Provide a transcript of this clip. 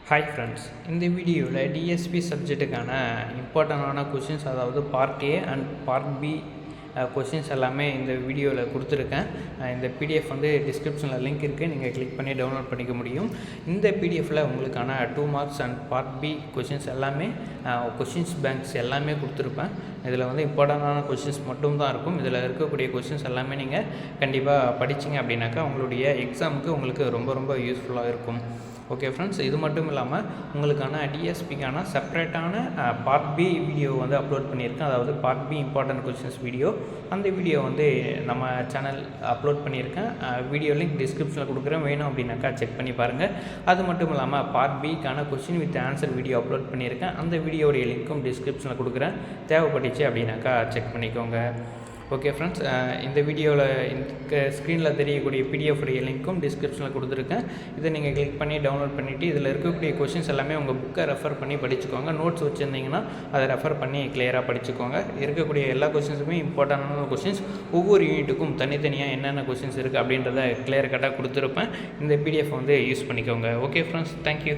Hi friends, இந்த வீடியோவில் DSP சப்ஜெக்ட்டுக்கான இம்பார்ட்டண்டான கொஷின்ஸ், அதாவது part A and part B questions எல்லாமே இந்த வீடியோவில் கொடுத்துருக்கேன். இந்த பிடிஎஃப் டிஸ்கிரிப்ஷனில் லிங்க் இருக்குது, நீங்கள் கிளிக் பண்ணி டவுன்லோட் பண்ணிக்க முடியும். இந்த பிடிஎஃப்பில் உங்களுக்கான 2 marks and part B questions எல்லாமே கொஷின்ஸ் பேங்க்ஸ் எல்லாமே கொடுத்துருப்பேன். இதில் இம்பார்ட்டண்டான கொஷின்ஸ் மட்டும் தான் இருக்கும். இதில் இருக்கக்கூடிய கொஷின்ஸ் எல்லாமே நீங்கள் கண்டிப்பாக படிச்சிங்க அப்படின்னாக்கா உங்களுடைய எக்ஸாமுக்கு உங்களுக்கு ரொம்ப ரொம்ப யூஸ்ஃபுல்லாக இருக்கும். ஓகே ஃப்ரெண்ட்ஸ், இது மட்டும் இல்லாமல் உங்களுக்கான டிஎஸ்பிக்கான செப்பரேட்டான பார்ட் பி வீடியோ அப்லோட் பண்ணியிருக்கேன். அதாவது part B important questions video. அந்த வீடியோ நம்ம சேனல் அப்லோட் பண்ணியிருக்கேன். வீடியோ லிங்க் டிஸ்கிரிப்ஷனில் கொடுக்குறேன், வேணும் அப்படின்னாக்கா செக் பண்ணி பாருங்கள். அது மட்டும் இல்லாமல் பார்ட் பிக்கான question with answer video upload பண்ணியிருக்கேன். அந்த வீடியோடைய லிங்க்கும் டிஸ்கிரிப்ஷனில் கொடுக்குறேன், தேவைப்பட்டுச்சு அப்படின்னாக்கா செக் பண்ணிக்கோங்க. ஓகே ஃப்ரெண்ட்ஸ், இந்த வீடியோவில் இந்த ஸ்க்ரீனில் தெரியக்கூடிய பிடிஎஃப் உடைய லிங்க்கும் டிஸ்கிரிப்ஷனில் கொடுத்துருக்கேன். இதை நீங்கள் கிளிக் பண்ணி டவுன்லோட் பண்ணிவிட்டு இதில் இருக்கக்கூடிய கொஷின்ஸ் எல்லாமே உங்கள் புக்கை ரெஃபர் பண்ணி படிச்சுக்கோங்க. நோட்ஸ் வச்சுருந்தீங்கன்னா அதை ரெஃபர் பண்ணி கிளியராக படிச்சுக்கோங்க. இருக்கக்கூடிய எல்லா கொஷின்ஸுமே இம்பார்ட்டண்டான கொஷின்ஸ். ஒவ்வொரு யூனிட்டுக்கும் தனித்தனியாக என்னென்ன கொஷின்ஸ் இருக்குது அப்படின்றத கிளியர் கட்டாக கொடுத்துருப்பேன். இந்த பிடிஎஃப் யூஸ் பண்ணிக்கோங்க. Okay friends, thank you.